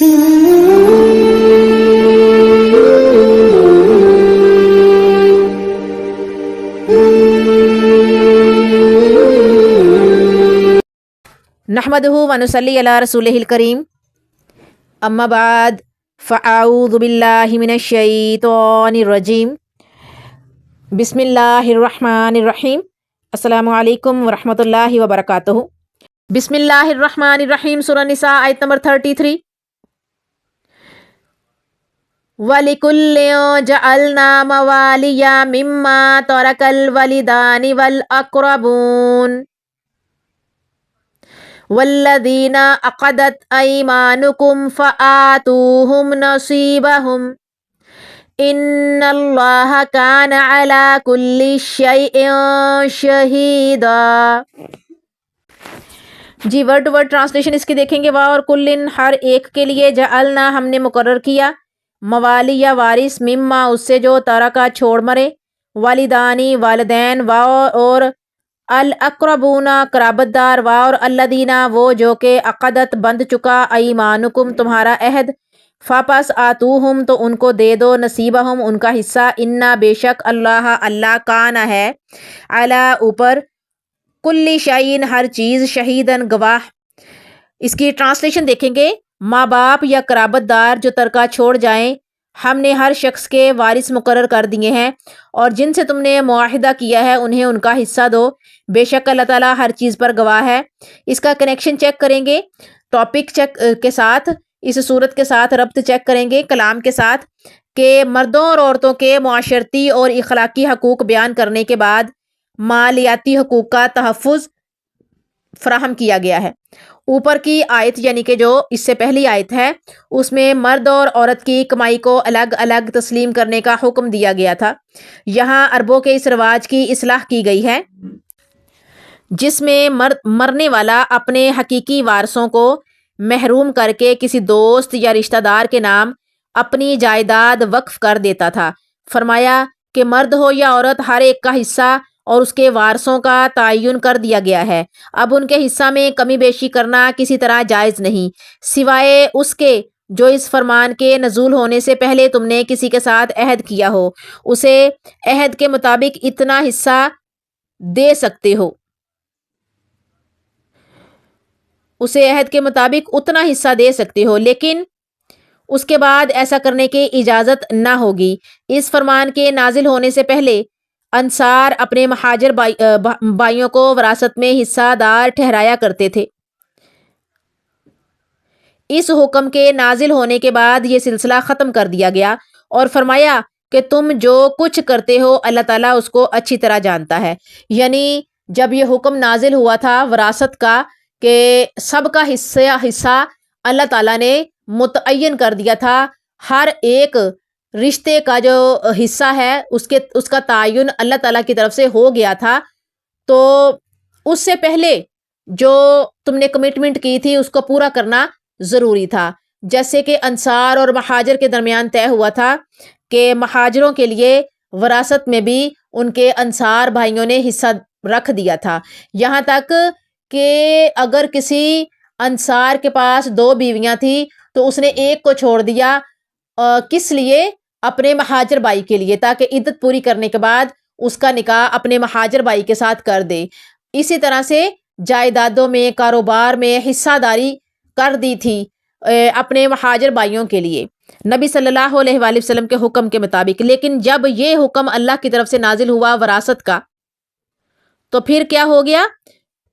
نحمدہ ونصلی علی رسولہ الکریم، اما بعد فاعوذ باللہ من الشیطان الرجیم، بسم اللہ الرحمن الرحیم۔ السلام علیکم ورحمۃ اللہ وبرکاتہ۔ بسم اللہ الرحمن الرحیم، سورہ نساء آیت نمبر 33۔ وَلِكُلٍّ جَعَلْنَا مَوَالِيَ مِمَّا تَرَكَ الْوَالِدَانِ وَالْأَقْرَبُونَ وَالَّذِينَ عَقَدَتْ أَيْمَانُكُمْ فَآتُوهُمْ نَصِيبَهُمْ إِنَّ اللَّهَ كَانَ عَلَى كُلِّ شَيْءٍ شَهِيدًا۔ جی ورڈ ٹو ورڈ ٹرانسلیشن اس کی دیکھیں گے۔ وا اور کلن ہر ایک کے لیے، جعلنا ہم نے مقرر کیا، موالی یا وارث، مما اس سے جو ترکا چھوڑ مرے، والدانی والدین، وا اور الاقربون قرابت دار، وا اور الذین وہ جو کہ عقدت بند چکا، ایمانکم تمہارا عہد، فاپس آتوہم تو ان کو دے دو، نصیبہم ان کا حصہ، انا بے شک اللہ اللہ کانا ہے، علی اوپر، کلی شعین ہر چیز، شہیدن گواہ۔ اس کی ٹرانسلیشن دیکھیں گے۔ ماں باپ یا قرابت دار جو ترکہ چھوڑ جائیں، ہم نے ہر شخص کے وارث مقرر کر دیے ہیں، اور جن سے تم نے معاہدہ کیا ہے انہیں ان کا حصہ دو، بے شک اللہ تعالیٰ ہر چیز پر گواہ ہے۔ اس کا کنیکشن چیک کریں گے، ٹاپک چیک کے ساتھ، اس صورت کے ساتھ ربط چیک کریں گے کلام کے ساتھ، کہ مردوں اور عورتوں کے معاشرتی اور اخلاقی حقوق بیان کرنے کے بعد مالیاتی حقوق کا تحفظ فراہم کیا گیا ہے۔ اوپر کی آیت یعنی کہ جو اس سے پہلی آیت ہے، اس میں مرد اور عورت کی کمائی کو الگ الگ تسلیم کرنے کا حکم دیا گیا تھا۔ یہاں عربوں کے اس رواج کی اصلاح کی گئی ہے جس میں مرنے والا اپنے حقیقی وارثوں کو محروم کر کے کسی دوست یا رشتہ دار کے نام اپنی جائیداد وقف کر دیتا تھا۔ فرمایا کہ مرد ہو یا عورت ہر ایک کا حصہ اور اس کے وارثوں کا تعین کر دیا گیا ہے۔ اب ان کے حصہ میں کمی بیشی کرنا کسی طرح جائز نہیں، سوائے اس کے جو اس فرمان کے نزول ہونے سے پہلے تم نے کسی کے ساتھ عہد کیا ہو، اسے عہد کے مطابق اتنا حصہ دے سکتے ہو، اسے عہد کے مطابق اتنا حصہ دے سکتے ہو، لیکن اس کے بعد ایسا کرنے کی اجازت نہ ہوگی۔ اس فرمان کے نازل ہونے سے پہلے انصار اپنے مہاجر بھائیوں کو وراثت میں حصہ دار ٹھہرایا کرتے تھے۔ اس حکم کے نازل ہونے کے بعد یہ سلسلہ ختم کر دیا گیا اور فرمایا کہ تم جو کچھ کرتے ہو اللہ تعالیٰ اس کو اچھی طرح جانتا ہے۔ یعنی جب یہ حکم نازل ہوا تھا وراثت کا کہ سب کا حصہ اللہ تعالیٰ نے متعین کر دیا تھا، ہر ایک رشتے کا جو حصہ ہے اس کا تعین اللہ تعالیٰ کی طرف سے ہو گیا تھا، تو اس سے پہلے جو تم نے کمٹمنٹ کی تھی اس کو پورا کرنا ضروری تھا۔ جیسے کہ انصار اور مہاجر کے درمیان طے ہوا تھا کہ مہاجروں کے لیے وراثت میں بھی ان کے انصار بھائیوں نے حصہ رکھ دیا تھا، یہاں تک کہ اگر کسی انصار کے پاس 2 بیویاں تھیں تو اس نے ایک کو چھوڑ دیا، کس لیے؟ اپنے مہاجر بھائی کے لیے، تاکہ عدت پوری کرنے کے بعد اس کا نکاح اپنے مہاجر بھائی کے ساتھ کر دے۔ اسی طرح سے جائیدادوں میں، کاروبار میں حصہ داری کر دی تھی اپنے مہاجر بھائیوں کے لیے نبی صلی اللہ علیہ وآلہ وسلم کے حکم کے مطابق۔ لیکن جب یہ حکم اللہ کی طرف سے نازل ہوا وراثت کا، تو پھر کیا ہو گیا؟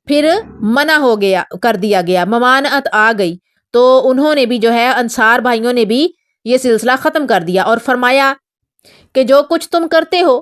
پھر منع ہو گیا، کر دیا گیا، ممانعت آ گئی۔ تو انہوں نے بھی جو ہے انصار بھائیوں نے بھی یہ سلسلہ ختم کر دیا اور فرمایا کہ جو کچھ تم کرتے ہو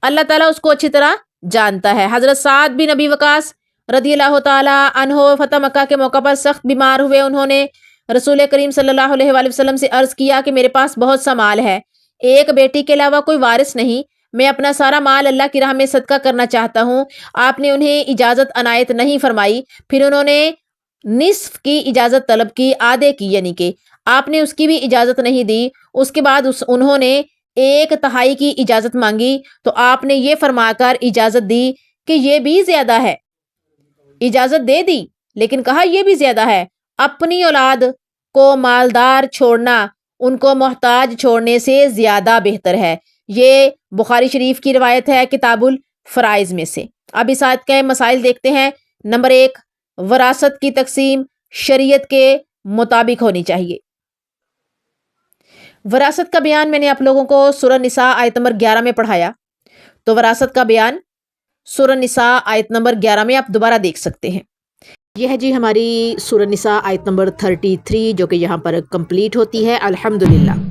اللہ تعالیٰ اس کو اچھی طرح جانتا ہے۔ حضرت سعد بن ابی وقاص رضی اللہ تعالیٰ عنہ فتح مکہ کے موقع پر سخت بیمار ہوئے۔ انہوں نے رسول کریم صلی اللہ علیہ وآلہ وسلم سے عرض کیا کہ میرے پاس بہت سا مال ہے، ایک بیٹی کے علاوہ کوئی وارث نہیں، میں اپنا سارا مال اللہ کی راہ میں صدقہ کرنا چاہتا ہوں۔ آپ نے انہیں اجازت عنایت نہیں فرمائی، پھر انہوں نے نصف کی اجازت طلب کی، آدھے کی، یعنی کہ آپ نے اس کی بھی اجازت نہیں دی۔ اس کے بعد انہوں نے 1/3 کی اجازت مانگی تو آپ نے یہ فرما کر اجازت دی کہ یہ بھی زیادہ ہے، اجازت دے دی لیکن کہا یہ بھی زیادہ ہے۔ اپنی اولاد کو مالدار چھوڑنا ان کو محتاج چھوڑنے سے زیادہ بہتر ہے۔ یہ بخاری شریف کی روایت ہے کتاب الفرائض میں سے۔ اب اس آیت کے مسائل دیکھتے ہیں۔ نمبر 1، وراثت کی تقسیم شریعت کے مطابق ہونی چاہیے۔ وراثت کا بیان میں نے آپ لوگوں کو سورہ نساء آیت نمبر 11 میں پڑھایا، تو وراثت کا بیان سورہ نساء آیت نمبر 11 میں آپ دوبارہ دیکھ سکتے ہیں۔ یہ ہے جی ہماری سورہ نساء آیت نمبر 33 جو کہ یہاں پر کمپلیٹ ہوتی ہے الحمدللہ۔